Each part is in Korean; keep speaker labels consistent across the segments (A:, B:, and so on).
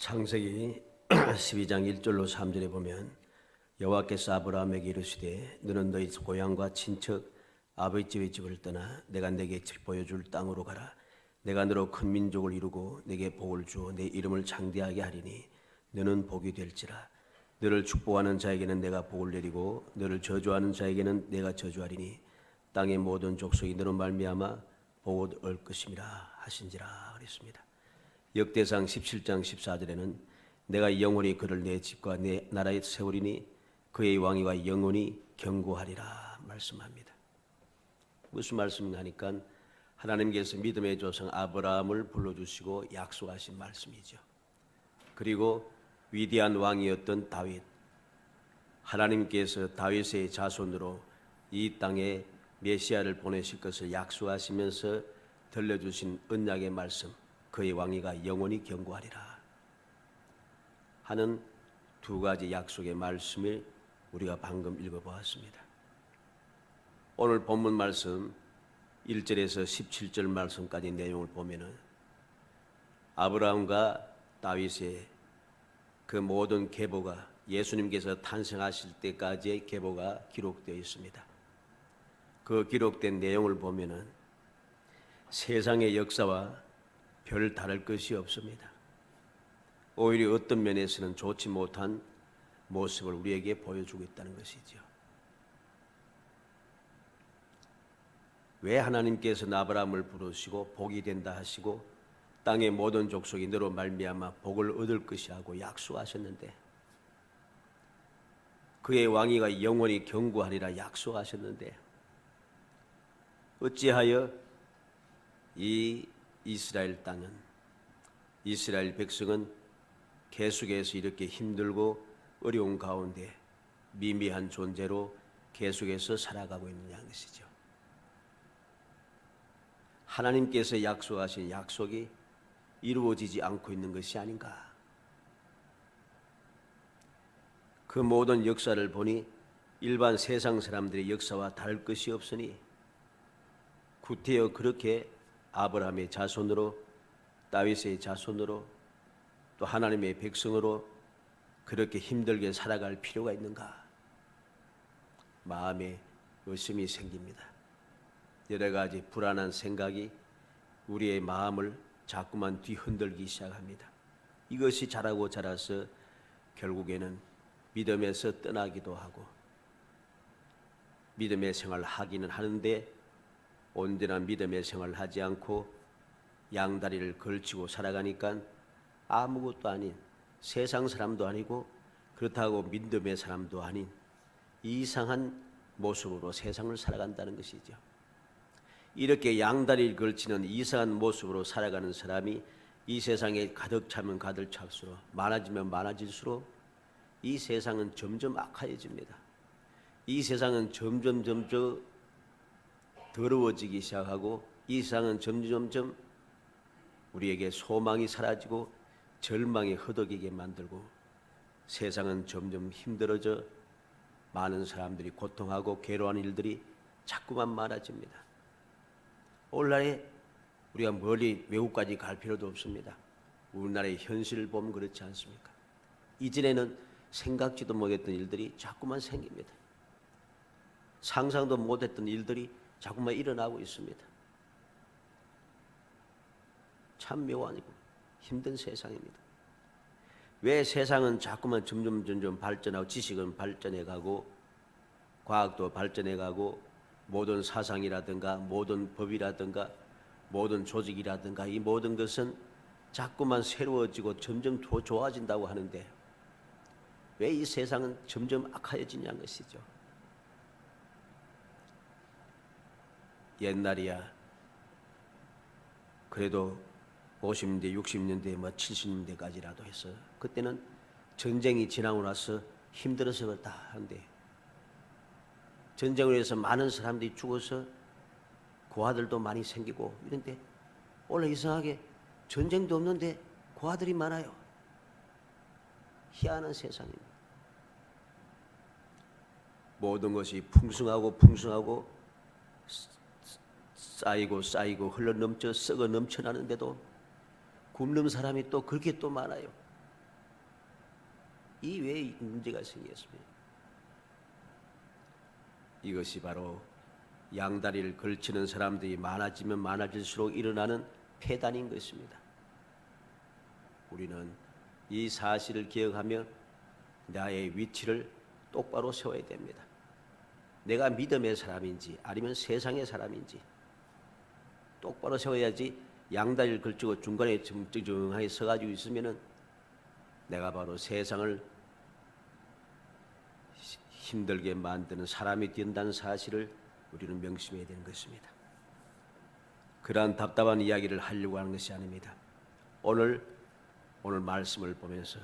A: 창세기 12장 1절로 3절에 보면 여호와께서 아브라함에게 이르시되 너는 너희 고향과 친척 아버지 집의 집을 떠나 내가 내게 보여줄 땅으로 가라. 내가 너로 큰 민족을 이루고 내게 복을 주어 내 이름을 창대하게 하리니 너는 복이 될지라. 너를 축복하는 자에게는 내가 복을 내리고 너를 저주하는 자에게는 내가 저주하리니 땅의 모든 족속이 너로 말미암아 복을 얻을 것임이라 하신지라 그랬습니다. 역대상 17장 14절에는 내가 영원히 그를 내 집과 내 나라에 세우리니 그의 왕위가 영원히 견고하리라 말씀합니다. 무슨 말씀인가 하니까 하나님께서 믿음의 조상 아브라함을 불러주시고 약속하신 말씀이죠. 그리고 위대한 왕이었던 다윗, 하나님께서 다윗의 자손으로 이 땅에 메시아를 보내실 것을 약속하시면서 들려주신 언약의 말씀, 그의 왕위가 영원히 견고하리라 하는 두 가지 약속의 말씀을 우리가 방금 읽어보았습니다. 오늘 본문 말씀 1절에서 17절 말씀까지 내용을 보면은 아브라함과 다윗의 그 모든 계보가 예수님께서 탄생하실 때까지의 계보가 기록되어 있습니다. 그 기록된 내용을 보면은 세상의 역사와 별 다를 것이 없습니다. 오히려 어떤 면에서는 좋지 못한 모습을 우리에게 보여주고 있다는 것이죠. 왜 하나님께서 아브라함을 부르시고 복이 된다 하시고 땅의 모든 족속이 너로 말미암아 복을 얻을 것이라고 약속하셨는데, 그의 왕위가 영원히 견고하리라 약속하셨는데, 어찌하여 이 이스라엘 땅은, 이스라엘 백성은 계속해서 이렇게 힘들고 어려운 가운데 미미한 존재로 계속해서 살아가고 있느냐 하는 것이죠. 하나님께서 약속하신 약속이 이루어지지 않고 있는 것이 아닌가. 그 모든 역사를 보니 일반 세상 사람들의 역사와 다를 것이 없으니 구태여 그렇게 아브라함의 자손으로, 다윗의 자손으로, 또 하나님의 백성으로 그렇게 힘들게 살아갈 필요가 있는가? 마음에 의심이 생깁니다. 여러 가지 불안한 생각이 우리의 마음을 자꾸만 뒤흔들기 시작합니다. 이것이 자라고 자라서 결국에는 믿음에서 떠나기도 하고, 믿음의 생활을 하기는 하는데 온전한 믿음의 생활을 하지 않고 양다리를 걸치고 살아가니까 아무것도 아닌, 세상 사람도 아니고 그렇다고 믿음의 사람도 아닌 이상한 모습으로 세상을 살아간다는 것이죠. 이렇게 양다리를 걸치는 이상한 모습으로 살아가는 사람이 이 세상에 가득 차면 가득 찰수록, 많아지면 많아질수록 이 세상은 점점 악화해집니다. 이 세상은 점점 더러워지기 시작하고, 이 세상은 점점 우리에게 소망이 사라지고 절망이 허덕이게 만들고, 세상은 점점 힘들어져 많은 사람들이 고통하고 괴로워하는 일들이 자꾸만 많아집니다. 오늘날에 우리가 멀리 외국까지 갈 필요도 없습니다. 우리나라의 현실을 보면 그렇지 않습니까? 이전에는 생각지도 못했던 일들이 자꾸만 생깁니다. 상상도 못했던 일들이 자꾸만 일어나고 있습니다. 참 묘하고 힘든 세상입니다. 왜 세상은 자꾸만 점점 발전하고, 지식은 발전해가고 과학도 발전해가고 모든 사상이라든가 모든 법이라든가 모든 조직이라든가 이 모든 것은 자꾸만 새로워지고 점점 더 좋아진다고 하는데 왜 이 세상은 점점 악화해지냐는 것이죠. 옛날이야 그래도 50년대, 60년대, 70년대까지라도 해서 그때는 전쟁이 지나고 나서 힘들어서 그렇다 하는데, 전쟁을 해서 많은 사람들이 죽어서 고아들도 많이 생기고 이런데 오늘 이상하게 전쟁도 없는데 고아들이 많아요. 희한한 세상입니다. 모든 것이 풍성하고 쌓이고 흘러넘쳐 썩어 넘쳐나는데도 굶는 사람이 또 그렇게 또 많아요. 이 왜 문제가 생겼습니까? 이것이 바로 양다리를 걸치는 사람들이 많아지면 많아질수록 일어나는 폐단인 것입니다. 우리는 이 사실을 기억하며 나의 위치를 똑바로 세워야 됩니다. 내가 믿음의 사람인지 아니면 세상의 사람인지 똑바로 세워야지. 양다리를 걸치고 중간에 정정하게 서가지고 있으면은 내가 바로 세상을 힘들게 만드는 사람이 된다는 사실을 우리는 명심해야 되는 것입니다. 그러한 답답한 이야기를 하려고 하는 것이 아닙니다. 오늘 말씀을 보면서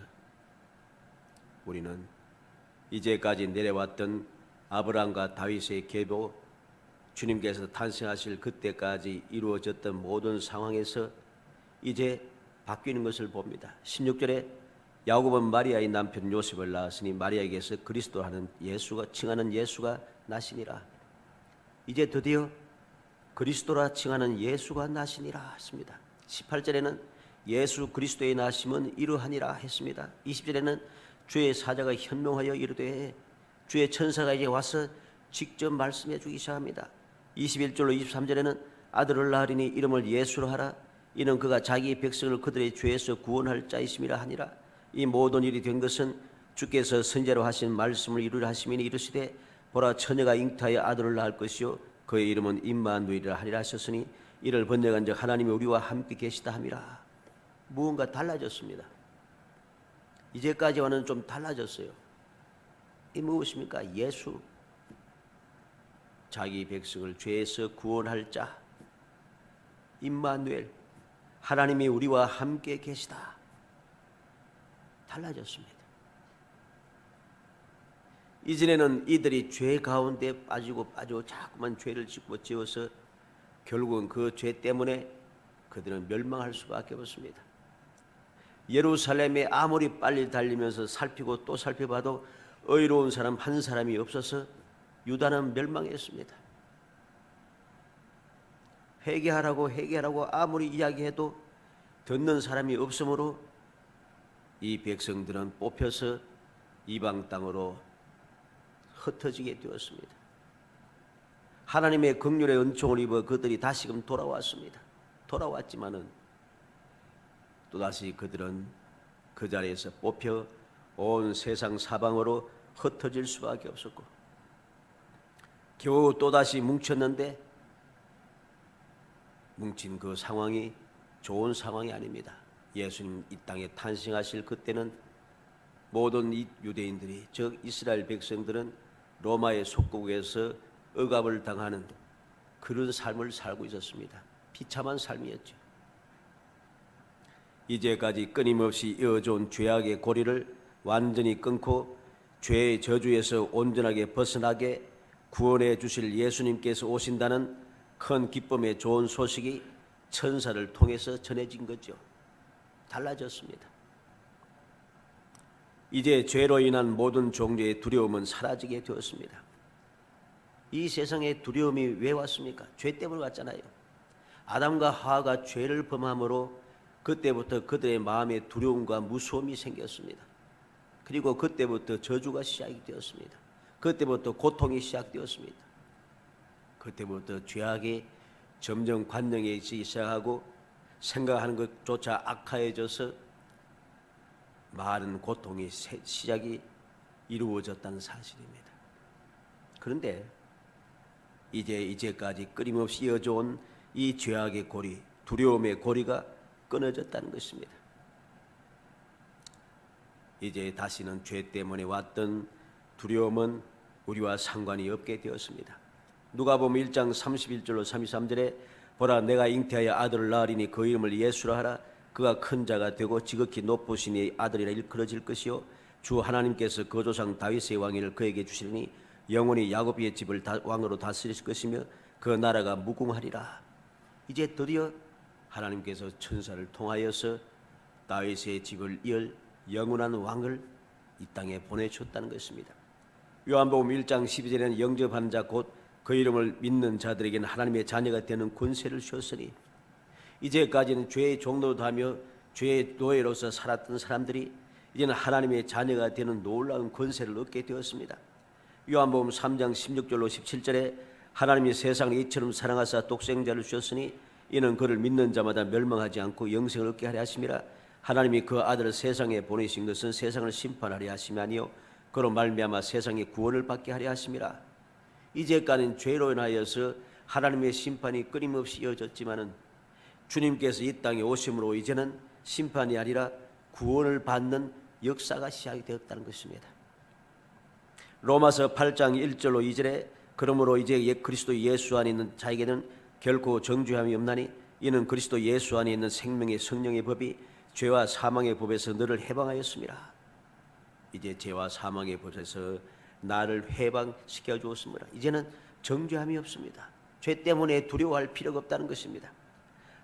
A: 우리는 이제까지 내려왔던 아브라함과 다윗의 계보, 주님께서 탄생하실 그때까지 이루어졌던 모든 상황에서 이제 바뀌는 것을 봅니다. 16절에 야곱은 마리아의 남편 요셉을 낳았으니 마리아에게서 그리스도하는 예수가 칭하는 예수가 나시니라. 이제 드디어 그리스도라 칭하는 예수가 나시니라 했습니다. 18절에는 예수 그리스도의 나심은 이러하니라 했습니다. 20절에는 주의 사자가 현명하여 이르되 주의 천사가 이제 와서 직접 말씀해 주기 시작합니다. 21절로 23절에는 아들을 낳으리니 이름을 예수로 하라. 이는 그가 자기 백성을 그들의 죄에서 구원할 자이심이라 하니라. 이 모든 일이 된 것은 주께서 선지자로 하신 말씀을 이루려 하심이니 이르시되 보라 처녀가 잉태하여 아들을 낳을 것이요 그의 이름은 임마누엘이라 하리라 하셨으니 이를 번역한즉 하나님이 우리와 함께 계시다 함이라. 무언가 달라졌습니다. 이제까지와는 좀 달라졌어요. 이 무엇입니까? 예수, 자기 백성을 죄에서 구원할 자, 임마누엘, 하나님이 우리와 함께 계시다. 달라졌습니다. 이전에는 이들이 죄 가운데 빠지고 자꾸만 죄를 짓고 지어서 결국은 그 죄 때문에 그들은 멸망할 수밖에 없습니다. 예루살렘에 아무리 빨리 달리면서 살피고 또 살펴봐도 의로운 사람 한 사람이 없어서 유다는 멸망했습니다. 회개하라고 아무리 이야기해도 듣는 사람이 없으므로 이 백성들은 뽑혀서 이방 땅으로 흩어지게 되었습니다. 하나님의 긍휼의 은총을 입어 그들이 다시금 돌아왔습니다. 돌아왔지만은 또다시 그들은 그 자리에서 뽑혀 온 세상 사방으로 흩어질 수밖에 없었고 겨우 또다시 뭉쳤는데 뭉친 그 상황이 좋은 상황이 아닙니다. 예수님 이 땅에 탄생하실 그때는 모든 이 유대인들이 즉 이스라엘 백성들은 로마의 속국에서 억압을 당하는 그런 삶을 살고 있었습니다. 비참한 삶이었죠. 이제까지 끊임없이 이어져온 죄악의 고리를 완전히 끊고 죄의 저주에서 온전하게 벗어나게 구원해 주실 예수님께서 오신다는 큰 기쁨의 좋은 소식이 천사를 통해서 전해진 거죠. 달라졌습니다. 이제 죄로 인한 모든 종류의 두려움은 사라지게 되었습니다. 이 세상에 두려움이 왜 왔습니까? 죄 때문에 왔잖아요. 아담과 하와가 죄를 범함으로 그때부터 그들의 마음에 두려움과 무서움이 생겼습니다. 그리고 그때부터 저주가 시작이 되었습니다. 그때부터 고통이 시작되었습니다. 그때부터 죄악이 점점 관영해지기 시작하고 생각하는 것조차 악화해져서 많은 고통이 시작이 이루어졌다는 사실입니다. 그런데 이제까지 끊임없이 이어져 온 이 죄악의 고리, 두려움의 고리가 끊어졌다는 것입니다. 이제 다시는 죄 때문에 왔던 두려움은 우리와 상관이 없게 되었습니다. 누가복음 1장 31절로 33절에 보라 내가 잉태하여 아들을 낳으리니 그 이름을 예수라 하라. 그가 큰 자가 되고 지극히 높으시니 아들이라 일컬어질 것이요 주 하나님께서 그 조상 다윗의 왕위를 그에게 주시리니 영원히 야곱의 집을 왕으로 다스릴 것이며 그 나라가 무궁하리라. 이제 드디어 하나님께서 천사를 통하여서 다윗의 집을 이을 영원한 왕을 이 땅에 보내주었다는 것입니다. 요한복음 1장 12절에는 영접하는 자 곧 그 이름을 믿는 자들에게는 하나님의 자녀가 되는 권세를 주었으니 이제까지는 죄의 종노릇하며 죄의 노예로서 살았던 사람들이 이제는 하나님의 자녀가 되는 놀라운 권세를 얻게 되었습니다. 요한복음 3장 16절로 17절에 하나님이 세상을 이처럼 사랑하사 독생자를 주셨으니 이는 그를 믿는 자마다 멸망하지 않고 영생을 얻게 하려 하심이라. 하나님이 그 아들을 세상에 보내신 것은 세상을 심판하려 하심이 아니요 그로 말미암아 세상의 구원을 받게 하려 하심이라. 이제까지는 죄로 인하여서 하나님의 심판이 끊임없이 이어졌지만은 주님께서 이 땅에 오심으로 이제는 심판이 아니라 구원을 받는 역사가 시작이 되었다는 것입니다. 로마서 8장 1절로 2절에 그러므로 이제 그리스도 예수 안에 있는 자에게는 결코 정죄함이 없나니 이는 그리스도 예수 안에 있는 생명의 성령의 법이 죄와 사망의 법에서 너를 해방하였습니다. 이제 죄와 사망의 법에서 나를 해방시켜 주었습니다. 이제는 정죄함이 없습니다. 죄 때문에 두려워할 필요가 없다는 것입니다.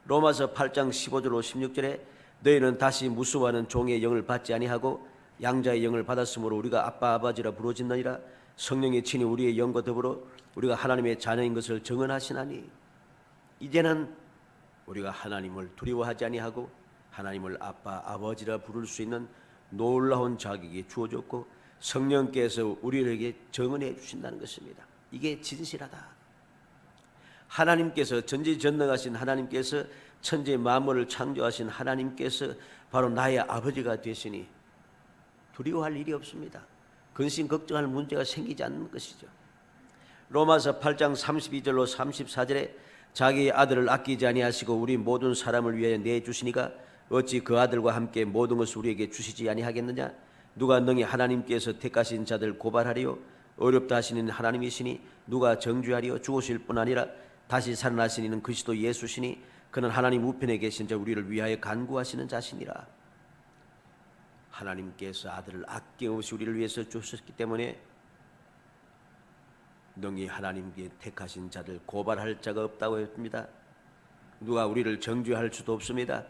A: 로마서 8장 15절로 16절에 너희는 다시 무수하는 종의 영을 받지 아니하고 양자의 영을 받았으므로 우리가 아빠 아버지라 부르짖느니라. 성령이 친히 우리의 영과 더불어 우리가 하나님의 자녀인 것을 증언하시나니 이제는 우리가 하나님을 두려워하지 아니하고 하나님을 아빠 아버지라 부를 수 있는 놀라운 자격이 주어졌고 성령께서 우리에게 증언해 주신다는 것입니다. 이게 진실하다. 하나님께서 전지전능하신 하나님께서 천지 만물을 창조하신 하나님께서 바로 나의 아버지가 되시니 두려워할 일이 없습니다. 근심 걱정할 문제가 생기지 않는 것이죠. 로마서 8장 32절로 34절에 자기의 아들을 아끼지 아니하시고 우리 모든 사람을 위하여 내주시니가 어찌 그 아들과 함께 모든 것을 우리에게 주시지 아니하겠느냐. 누가 능히 하나님께서 택하신 자들 고발하리요. 어렵다 하시는 하나님이시니 누가 정죄하리요. 죽으실 뿐 아니라 다시 살아나신 이는 그리스도 예수시니 그는 하나님 우편에 계신 자 우리를 위하여 간구하시는 자시니라. 하나님께서 아들을 아낌없이 우리를 위해서 주셨기 때문에 능히 하나님께 택하신 자들 고발할 자가 없다고 했습니다. 누가 우리를 정죄할 수도 없습니다.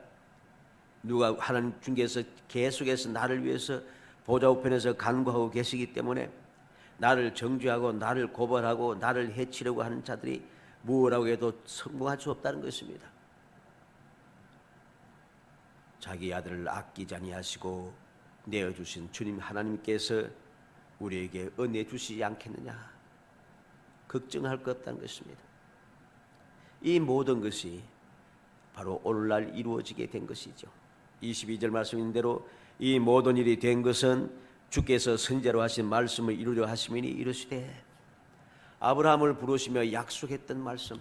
A: 누가 하나님 중에서 계속해서 나를 위해서 보좌 우편에서 간구하고 계시기 때문에 나를 정죄하고 나를 고발하고 나를 해치려고 하는 자들이 무엇이라고 해도 성공할 수 없다는 것입니다. 자기 아들을 아끼지 아니하시고 내어주신 주님 하나님께서 우리에게 은혜 주시지 않겠느냐 걱정할 것 없다는 것입니다. 이 모든 것이 바로 오늘날 이루어지게 된 것이죠. 22절 말씀인 대로 이 모든 일이 된 것은 주께서 선지자로 하신 말씀을 이루려 하심이니 이르시되 아브라함을 부르시며 약속했던 말씀,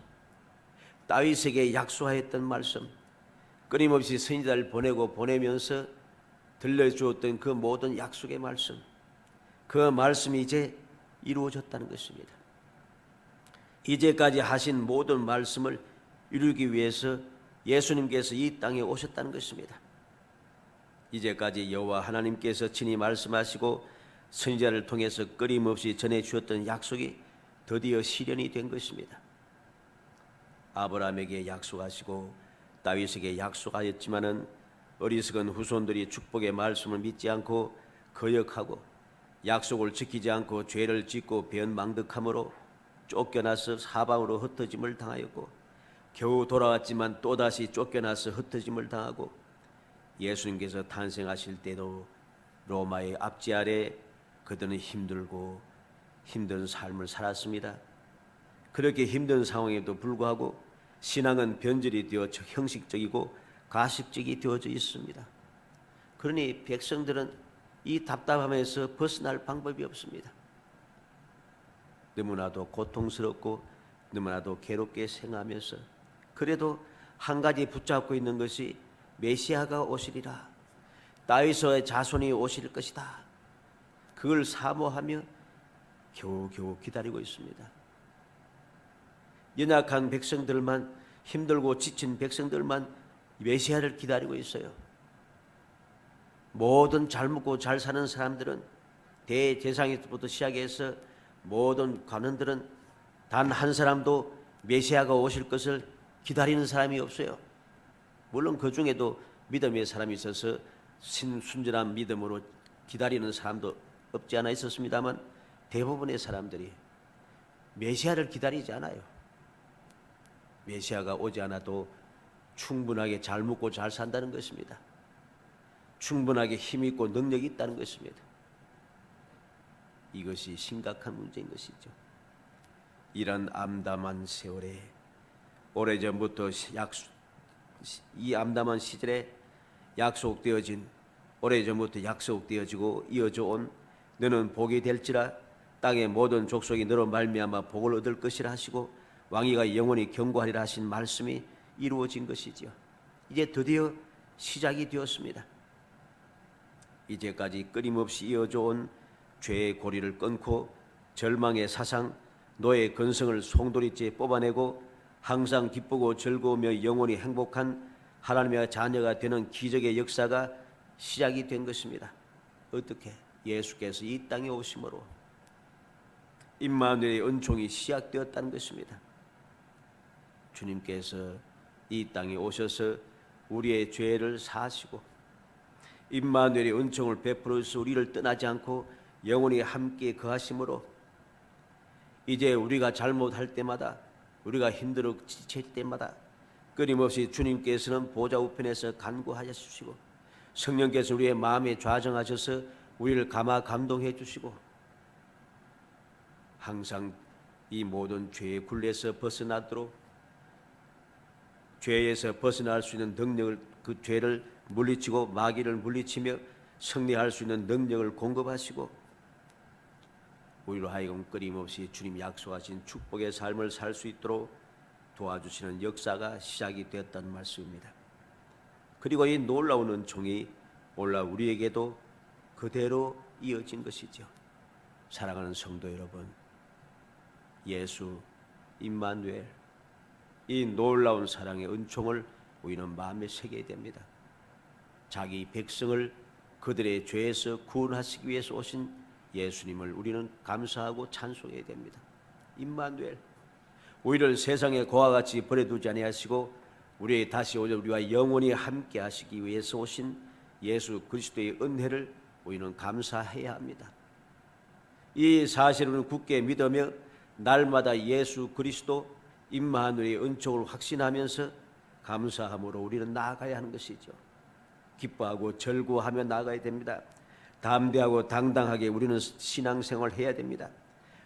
A: 다윗에게 약속하였던 말씀, 끊임없이 선지자를 보내면서 들려주었던 그 모든 약속의 말씀, 그 말씀이 이제 이루어졌다는 것입니다. 이제까지 하신 모든 말씀을 이루기 위해서 예수님께서 이 땅에 오셨다는 것입니다. 이제까지 여호와 하나님께서 친히 말씀하시고 선지자를 통해서 끊임없이 전해주었던 약속이 드디어 실현이 된 것입니다. 아브라함에게 약속하시고 다윗에게 약속하였지만은 어리석은 후손들이 축복의 말씀을 믿지 않고 거역하고 약속을 지키지 않고 죄를 짓고 변망덕함으로 쫓겨나서 사방으로 흩어짐을 당하였고 겨우 돌아왔지만 또다시 쫓겨나서 흩어짐을 당하고 예수님께서 탄생하실 때도 로마의 압제 아래 그들은 힘들고 힘든 삶을 살았습니다. 그렇게 힘든 상황에도 불구하고 신앙은 변질이 되어 형식적이고 가식적이 되어져 있습니다. 그러니 백성들은 이 답답함에서 벗어날 방법이 없습니다. 너무나도 고통스럽고 너무나도 괴롭게 생각하면서 그래도 한 가지 붙잡고 있는 것이 메시아가 오시리라, 다윗의 자손이 오실 것이다. 그걸 사모하며 겨우겨우 기다리고 있습니다. 연약한 백성들만, 힘들고 지친 백성들만 메시아를 기다리고 있어요. 모든 잘 먹고 잘 사는 사람들은, 대제사장부터 시작해서 모든 관원들은 단 한 사람도 메시아가 오실 것을 기다리는 사람이 없어요. 물론 그 중에도 믿음의 사람이 있어서 순전한 믿음으로 기다리는 사람도 없지 않아 있었습니다만 대부분의 사람들이 메시아를 기다리지 않아요. 메시아가 오지 않아도 충분하게 잘 먹고 잘 산다는 것입니다. 충분하게 힘 있고 능력이 있다는 것입니다. 이것이 심각한 문제인 것이죠. 이런 암담한 세월에 오래전부터 이 암담한 시절에 오래전부터 약속되어지고 이어져 온 너는 복이 될지라 땅의 모든 족속이 너로 말미암아 복을 얻을 것이라 하시고 왕위가 영원히 경고하리라 하신 말씀이 이루어진 것이지요. 이제 드디어 시작이 되었습니다. 이제까지 끊임없이 이어져 온 죄의 고리를 끊고 절망의 사상, 노예의 근성을 송두리째 뽑아내고 항상 기쁘고 즐거우며 영원히 행복한 하나님의 자녀가 되는 기적의 역사가 시작이 된 것입니다. 어떻게? 예수께서 이 땅에 오심으로 임마누엘의 은총이 시작되었다는 것입니다. 주님께서 이 땅에 오셔서 우리의 죄를 사하시고 임마누엘의 은총을 베풀어서 우리를 떠나지 않고 영원히 함께 거하심으로 이제 우리가 잘못할 때마다, 우리가 힘들어 지칠 때마다 끊임없이 주님께서는 보좌 우편에서 간구하여 주시고 성령께서 우리의 마음에 좌정하셔서 우리를 감동해 주시고 항상 이 모든 죄의 굴레에서 벗어나도록, 죄에서 벗어날 수 있는 능력을, 그 죄를 물리치고 마귀를 물리치며 승리할 수 있는 능력을 공급하시고 우리로 하여금 끊임없이 주님 약속하신 축복의 삶을 살 수 있도록 도와주시는 역사가 시작이 되었다는 말씀입니다. 그리고 이 놀라운 은총이 올라 우리에게도 그대로 이어진 것이죠. 사랑하는 성도 여러분, 예수 임마누엘, 이 놀라운 사랑의 은총을 우리는 마음에 새겨야 됩니다. 자기 백성을 그들의 죄에서 구원하시기 위해서 오신 예수님을 우리는 감사하고 찬송해야 됩니다. 임마누엘, 우리를 세상의 고와 같이 버려두지 아니하시고 우리의 다시 오셔 우리와 영원히 함께 하시기 위해서 오신 예수 그리스도의 은혜를 우리는 감사해야 합니다. 이 사실을 굳게 믿으며 날마다 예수 그리스도 임마누엘의 은총을 확신하면서 감사함으로 우리는 나아가야 하는 것이죠. 기뻐하고 절구하며 나아가야 됩니다. 담대하고 당당하게 우리는 신앙생활을 해야 됩니다.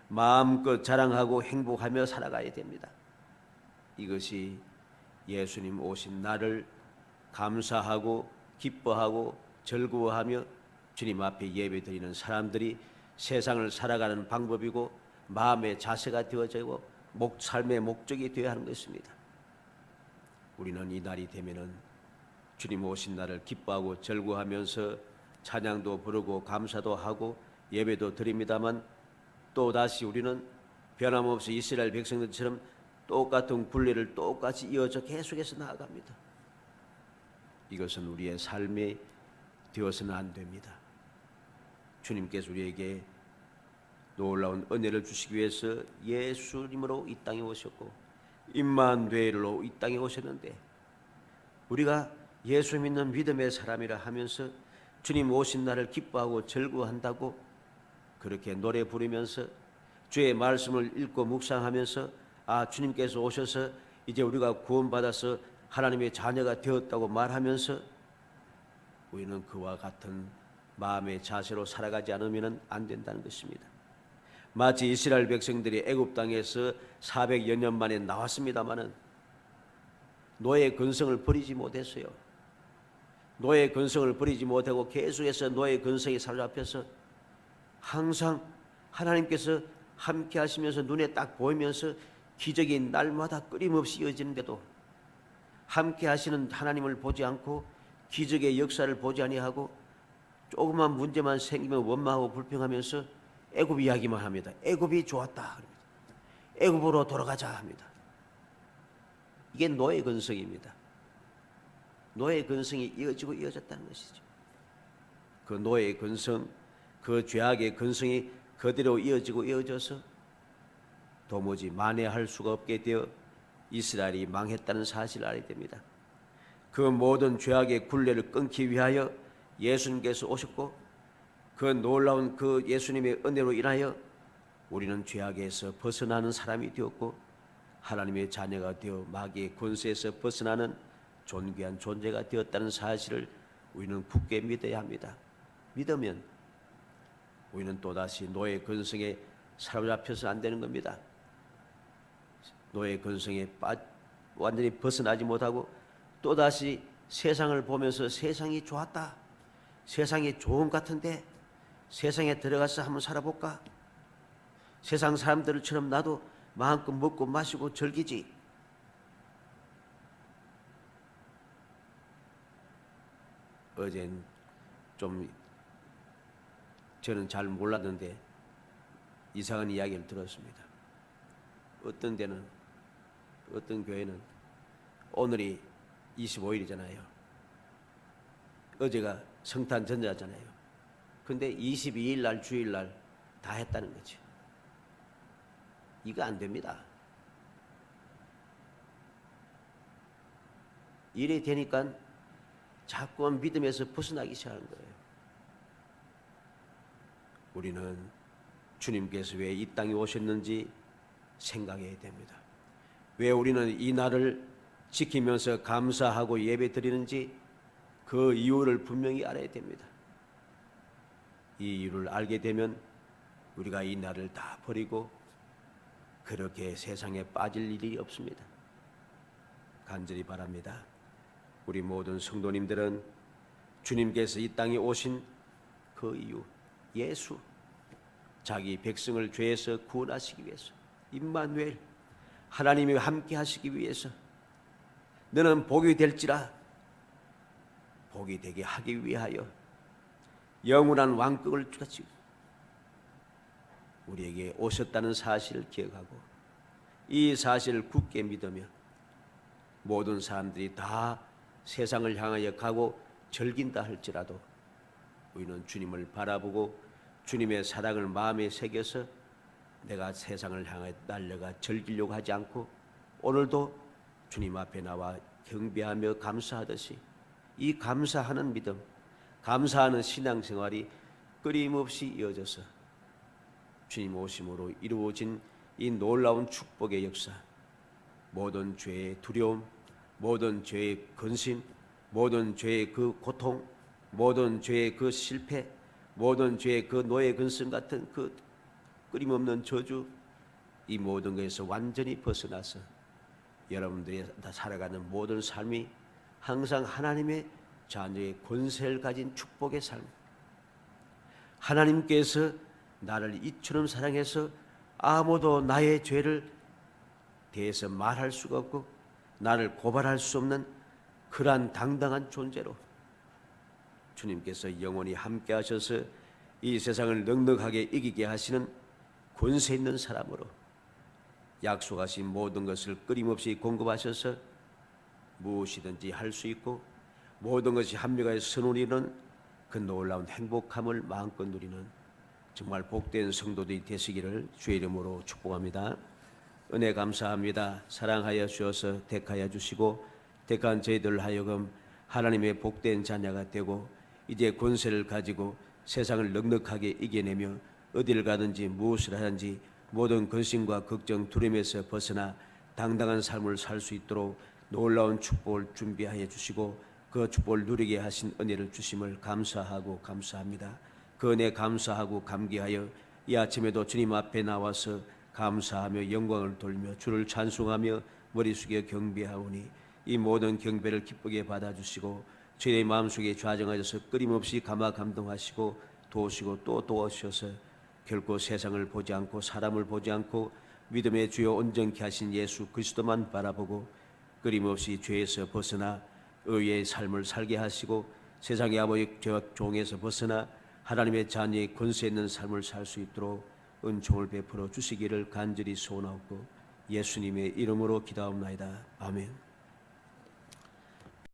A: 마음껏 자랑하고 행복하며 살아가야 됩니다. 이것이 예수님 오신 날을 감사하고 기뻐하고 즐거워하며 주님 앞에 예배드리는 사람들이 세상을 살아가는 방법이고 마음의 자세가 되어지고 삶의 목적이 되어야 하는 것입니다. 우리는 이 날이 되면은 주님 오신 날을 기뻐하고 즐거워하면서 찬양도 부르고 감사도 하고 예배도 드립니다만 또다시 우리는 변함없이 이스라엘 백성들처럼 똑같은 굴레를 똑같이 이어져 계속해서 나아갑니다. 이것은 우리의 삶이 되어서는 안 됩니다. 주님께서 우리에게 놀라운 은혜를 주시기 위해서 예수님으로 이 땅에 오셨고 임마누엘로 이 땅에 오셨는데 우리가 예수 믿는 믿음의 사람이라 하면서 주님 오신 날을 기뻐하고 즐거워한다고 그렇게 노래 부르면서 주의 말씀을 읽고 묵상하면서 주님께서 오셔서 이제 우리가 구원받아서 하나님의 자녀가 되었다고 말하면서 우리는 그와 같은 마음의 자세로 살아가지 않으면 안 된다는 것입니다. 마치 이스라엘 백성들이 애굽 땅에서 400여 년 만에 나왔습니다마는 노예 근성을 버리지 못했어요. 노예 근성을 버리지 못하고 계속해서 노예 근성에 사로잡혀서 항상 하나님께서 함께 하시면서 눈에 딱 보이면서 기적이 날마다 끊임없이 이어지는데도 함께 하시는 하나님을 보지 않고 기적의 역사를 보지 아니하고 조그만 문제만 생기면 원망하고 불평하면서 애굽 이야기만 합니다. 애굽이 좋았다. 애굽으로 돌아가자 합니다. 이게 노예 근성입니다. 노예 근성이 이어지고 이어졌다는 것이죠. 그 노예 근성, 그 죄악의 근성이 그대로 이어지고 이어져서 도무지 만회할 수가 없게 되어 이스라엘이 망했다는 사실을 알아야 됩니다. 그 모든 죄악의 굴레를 끊기 위하여 예수님께서 오셨고 그 놀라운 그 예수님의 은혜로 인하여 우리는 죄악에서 벗어나는 사람이 되었고 하나님의 자녀가 되어 마귀의 권세에서 벗어나는 존귀한 존재가 되었다는 사실을 우리는 굳게 믿어야 합니다. 믿으면 우리는 또다시 노예 근성에 사로잡혀서 안 되는 겁니다. 노예 근성에 완전히 벗어나지 못하고 또다시 세상을 보면서 세상이 좋았다, 세상이 좋은 것 같은데 세상에 들어가서 한번 살아볼까? 세상 사람들처럼 나도 마음껏 먹고 마시고 즐기지. 어젠 좀 저는 잘 몰랐는데 이상한 이야기를 들었습니다. 어떤 데는, 어떤 교회는 오늘이 25일이잖아요. 어제가 성탄 전야잖아요. 근데 22일 날 주일 날 다 했다는 거죠. 이거 안 됩니다. 이래 되니까 자꾸 믿음에서 벗어나기 시작하는 거예요. 우리는 주님께서 왜 이 땅에 오셨는지 생각해야 됩니다. 왜 우리는 이 날을 지키면서 감사하고 예배 드리는지 그 이유를 분명히 알아야 됩니다. 이 이유를 알게 되면 우리가 이 날을 다 버리고 그렇게 세상에 빠질 일이 없습니다. 간절히 바랍니다. 우리 모든 성도님들은 주님께서 이 땅에 오신 그 이유, 예수, 자기 백성을 죄에서 구원하시기 위해서, 임마누엘, 하나님이 함께 하시기 위해서, 너는 복이 될지라 복이 되게 하기 위하여 영원한 왕국을 주시고 우리에게 오셨다는 사실을 기억하고 이 사실을 굳게 믿으며 모든 사람들이 다 세상을 향하여 가고 즐긴다 할지라도 우리는 주님을 바라보고 주님의 사랑을 마음에 새겨서 내가 세상을 향하여 날려가 즐기려고 하지 않고 오늘도 주님 앞에 나와 경배하며 감사하듯이 이 감사하는 믿음, 감사하는 신앙생활이 끊임없이 이어져서 주님 오심으로 이루어진 이 놀라운 축복의 역사, 모든 죄의 두려움, 모든 죄의 근심, 모든 죄의 그 고통, 모든 죄의 그 실패, 모든 죄의 그 노예 근성 같은 그 끊임없는 저주, 이 모든 것에서 완전히 벗어나서 여러분들이 다 살아가는 모든 삶이 항상 하나님의 자녀의 권세를 가진 축복의 삶, 하나님께서 나를 이처럼 사랑해서 아무도 나의 죄를 대해서 말할 수가 없고 나를 고발할 수 없는 그러한 당당한 존재로 주님께서 영원히 함께 하셔서 이 세상을 넉넉하게 이기게 하시는 권세 있는 사람으로 약속하신 모든 것을 끊임없이 공급하셔서 무엇이든지 할 수 있고 모든 것이 합력하여 선우리는 그 놀라운 행복함을 마음껏 누리는 정말 복된 성도들이 되시기를 주의 이름으로 축복합니다. 은혜 감사합니다. 사랑하여 주셔서 택하여 주시고 택한 저희들 하여금 하나님의 복된 자녀가 되고 이제 권세를 가지고 세상을 넉넉하게 이겨내며 어디를 가든지 무엇을 하든지 모든 근심과 걱정 두려움에서 벗어나 당당한 삶을 살 수 있도록 놀라운 축복을 준비하여 주시고 그 축복을 누리게 하신 은혜를 주심을 감사하고 감사합니다. 그 은혜 감사하고 감기하여 이 아침에도 주님 앞에 나와서 감사하며 영광을 돌며 주를 찬송하며 머리 숙여 경배하오니 이 모든 경배를 기쁘게 받아주시고 저희의 마음속에 좌정하셔서 끊임없이 감화 감동하시고 도우시고 또 도우셔서 결코 세상을 보지 않고 사람을 보지 않고 믿음의 주요 온전케 하신 예수 그리스도만 바라보고 끊임없이 죄에서 벗어나 의의 삶을 살게 하시고 세상의 아버지 죄와 종에서 벗어나 하나님의 자녀의 권세 있는 삶을 살 수 있도록 은총을 베풀어 주시기를 간절히 소원하고 예수님의 이름으로 기도하옵나이다. 아멘.